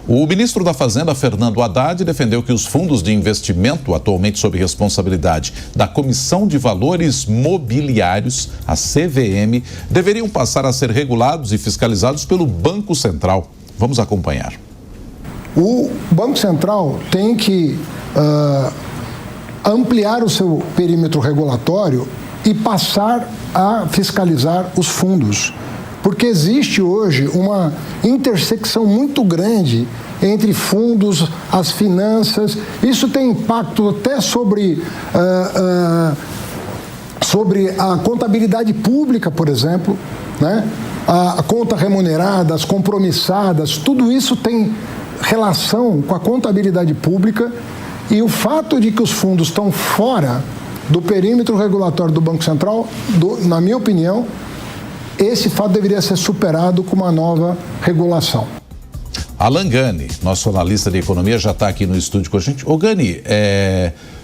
O ministro da Fazenda, Fernando Haddad, defendeu que os fundos de investimento, atualmente sob responsabilidade da Comissão de Valores Mobiliários, a CVM, deveriam passar a ser regulados e fiscalizados pelo Banco Central. Vamos acompanhar. O Banco Central tem que ampliar o seu perímetro regulatório e passar a fiscalizar os fundos. Porque existe hoje uma intersecção muito grande entre fundos, as finanças. Isso tem impacto até sobre a contabilidade pública, por exemplo, né? A conta remunerada, as compromissadas, tudo isso tem relação com a contabilidade pública, e o fato de que os fundos estão fora do perímetro regulatório do Banco Central, na minha opinião, esse fato deveria ser superado com uma nova regulação. Alan Gani, nosso analista de economia, já está aqui no estúdio com a gente. Ô Gani,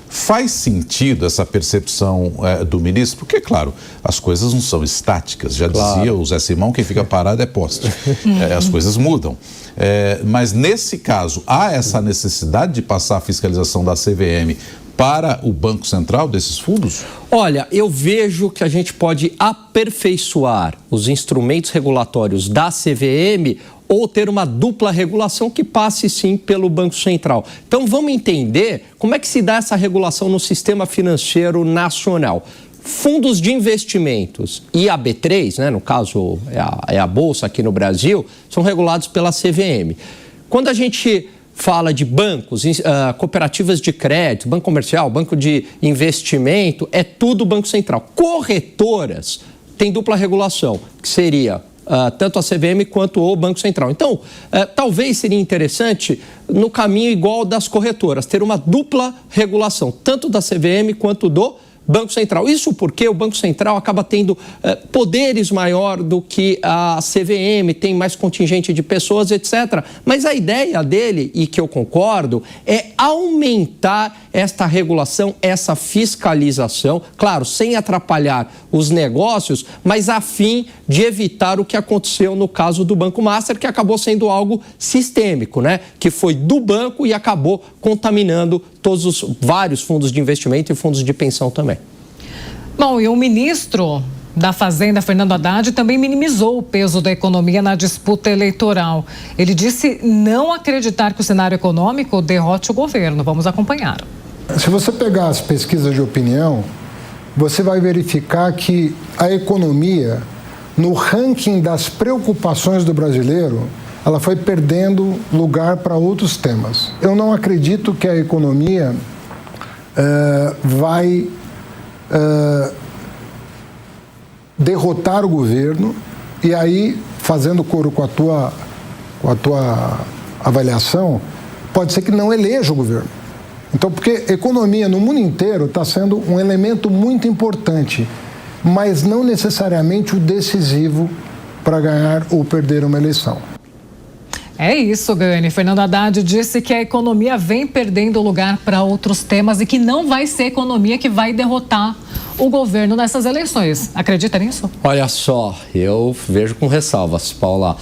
faz sentido essa percepção do ministro? Porque, claro, as coisas não são estáticas. Já dizia o Zé Simão, quem fica parado é poste. As coisas mudam. Mas, nesse caso, há essa necessidade de passar a fiscalização da CVM para o Banco Central desses fundos? Olha, eu vejo que a gente pode aperfeiçoar os instrumentos regulatórios da CVM ou ter uma dupla regulação que passe, sim, pelo Banco Central. Então, vamos entender como é que se dá essa regulação no sistema financeiro nacional. Fundos de investimentos e a B3, né, no caso é a Bolsa aqui no Brasil, são regulados pela CVM. Quando a gente fala de bancos, cooperativas de crédito, banco comercial, banco de investimento, é tudo Banco Central. Corretoras tem dupla regulação, que seria tanto a CVM quanto o Banco Central. Então, talvez seria interessante, no caminho igual das corretoras, ter uma dupla regulação, tanto da CVM quanto do Banco Central. Isso porque o Banco Central acaba tendo poderes maior do que a CVM, tem mais contingente de pessoas, etc. Mas a ideia dele, e que eu concordo, é aumentar esta regulação, essa fiscalização, claro, sem atrapalhar os negócios, mas a fim de evitar o que aconteceu no caso do Banco Master, que acabou sendo algo sistêmico, né? Que foi do banco e acabou contaminando todos os vários fundos de investimento e fundos de pensão também. Bom, e o ministro da Fazenda, Fernando Haddad, também minimizou o peso da economia na disputa eleitoral. Ele disse não acreditar que o cenário econômico derrote o governo. Vamos acompanhar. Se você pegar as pesquisas de opinião, você vai verificar que a economia, no ranking das preocupações do brasileiro, ela foi perdendo lugar para outros temas. Eu não acredito que a economia vai derrotar o governo, e aí, fazendo coro com a tua avaliação, pode ser que não eleja o governo. Então, porque economia no mundo inteiro está sendo um elemento muito importante, mas não necessariamente o decisivo para ganhar ou perder uma eleição. É isso, Gani. Fernando Haddad disse que a economia vem perdendo lugar para outros temas e que não vai ser a economia que vai derrotar o governo nessas eleições. Acredita nisso? Olha só, eu vejo com ressalvas, Paula.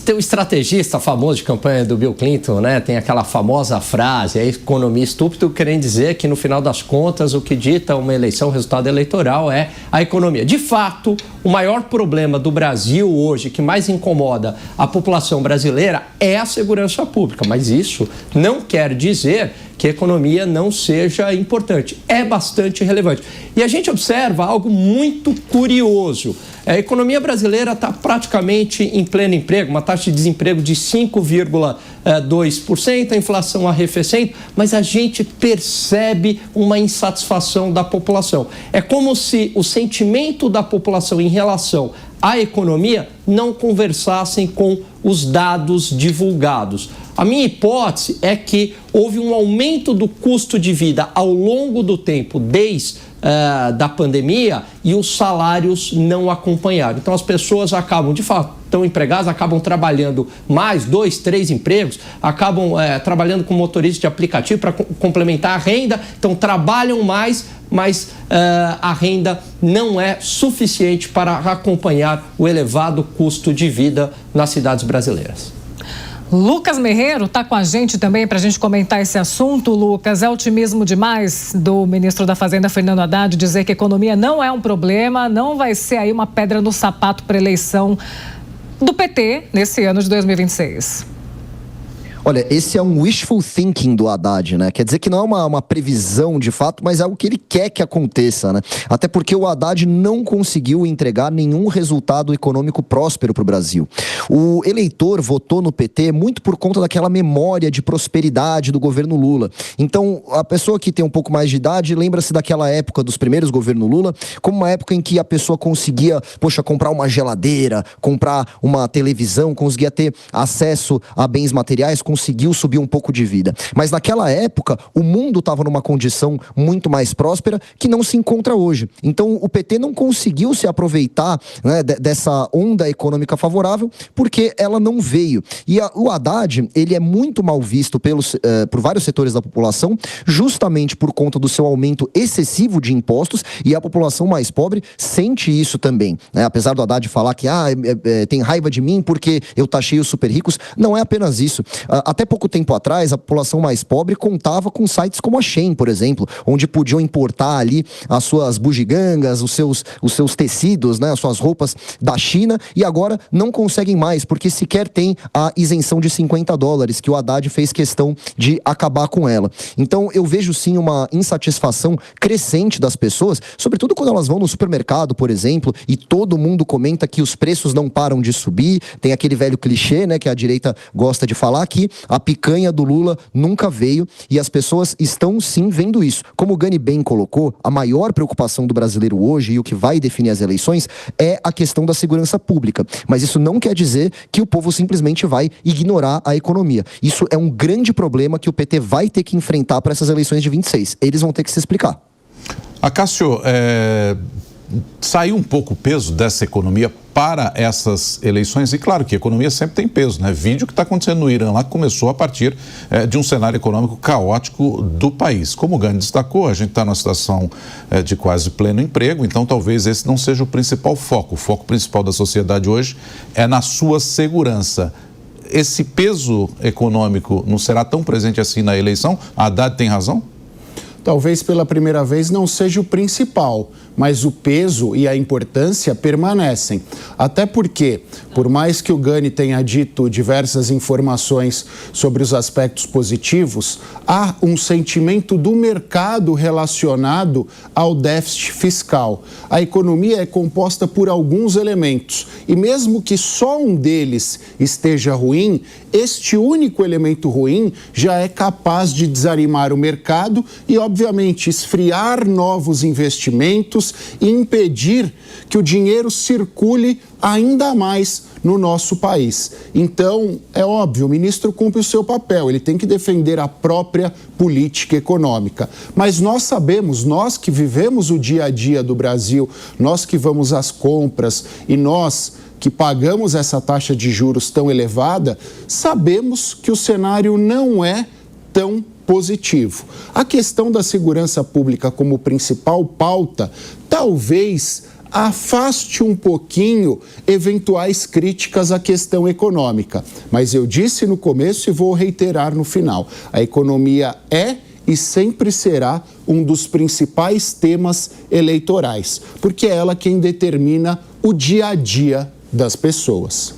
Tem um estrategista famoso de campanha do Bill Clinton, né? Tem aquela famosa frase, economia estúpido, querendo dizer que no final das contas o que dita uma eleição, o resultado eleitoral é a economia. De fato, o maior problema do Brasil hoje, que mais incomoda a população brasileira, é a segurança pública. Mas isso não quer dizer que a economia não seja importante. É bastante relevante. E a gente observa algo muito curioso. A economia brasileira está praticamente em pleno emprego, uma taxa de desemprego de 5,2%, a inflação arrefecendo, mas a gente percebe uma insatisfação da população. É como se o sentimento da população em relação à economia não conversassem com os dados divulgados. A minha hipótese é que houve um aumento do custo de vida ao longo do tempo, desde da pandemia, e os salários não acompanharam. Então, as pessoas acabam, de fato, estão empregadas, acabam trabalhando mais, 2, 3 empregos, acabam trabalhando com motorista de aplicativo para complementar a renda, então trabalham mais, mas a renda não é suficiente para acompanhar o elevado custo de vida nas cidades brasileiras. Lucas Merreiro está com a gente também para a gente comentar esse assunto. Lucas, é otimismo demais do ministro da Fazenda, Fernando Haddad, dizer que a economia não é um problema, não vai ser aí uma pedra no sapato para a eleição do PT nesse ano de 2026. Olha, esse é um wishful thinking do Haddad, né? Quer dizer que não é uma previsão de fato, mas é algo que ele quer que aconteça, né? Até porque o Haddad não conseguiu entregar nenhum resultado econômico próspero para o Brasil. O eleitor votou no PT muito por conta daquela memória de prosperidade do governo Lula. Então, a pessoa que tem um pouco mais de idade lembra-se daquela época dos primeiros governos Lula como uma época em que a pessoa conseguia, comprar uma geladeira, comprar uma televisão, conseguia ter acesso a bens materiais, conseguiu subir um pouco de vida. Mas naquela época, o mundo estava numa condição muito mais próspera que não se encontra hoje. Então, o PT não conseguiu se aproveitar, né, dessa onda econômica favorável porque ela não veio. E o Haddad, ele é muito mal visto por vários setores da população, justamente por conta do seu aumento excessivo de impostos, e a população mais pobre sente isso também, né? Apesar do Haddad falar que tem raiva de mim porque eu taxei os super ricos, não é apenas isso. Até pouco tempo atrás, a população mais pobre contava com sites como a Shein, por exemplo, onde podiam importar ali as suas bugigangas, os seus tecidos, né, as suas roupas da China, e agora não conseguem mais, porque sequer tem a isenção de $50, que o Haddad fez questão de acabar com ela. Então, eu vejo sim uma insatisfação crescente das pessoas, sobretudo quando elas vão no supermercado, por exemplo, e todo mundo comenta que os preços não param de subir. Tem aquele velho clichê, né, que a direita gosta de falar, que a picanha do Lula nunca veio, e as pessoas estão sim vendo isso. Como o Gani bem colocou, a maior preocupação do brasileiro hoje, e o que vai definir as eleições, é a questão da segurança pública. Mas isso não quer dizer que o povo simplesmente vai ignorar a economia. Isso é um grande problema que o PT vai ter que enfrentar para essas eleições de 26. Eles vão ter que se explicar. Acácio, saiu um pouco o peso dessa economia para essas eleições, e claro que a economia sempre tem peso, né? Vídeo o que está acontecendo no Irã lá começou a partir de um cenário econômico caótico do país. Como o Gani destacou, a gente está numa situação de quase pleno emprego, então talvez esse não seja o principal foco. O foco principal da sociedade hoje é na sua segurança. Esse peso econômico não será tão presente assim na eleição? A Haddad tem razão? Talvez pela primeira vez não seja o principal, mas o peso e a importância permanecem. Até porque, por mais que o Gani tenha dito diversas informações sobre os aspectos positivos, há um sentimento do mercado relacionado ao déficit fiscal. A economia é composta por alguns elementos, e mesmo que só um deles esteja ruim, este único elemento ruim já é capaz de desanimar o mercado e, obviamente, esfriar novos investimentos e impedir que o dinheiro circule ainda mais no nosso país. Então, é óbvio, o ministro cumpre o seu papel, ele tem que defender a própria política econômica. Mas nós sabemos, nós que vivemos o dia a dia do Brasil, nós que vamos às compras e nós que pagamos essa taxa de juros tão elevada, sabemos que o cenário não é tão positivo. A questão da segurança pública como principal pauta talvez afaste um pouquinho eventuais críticas à questão econômica. Mas eu disse no começo e vou reiterar no final. A economia é e sempre será um dos principais temas eleitorais, porque é ela quem determina o dia a dia das pessoas.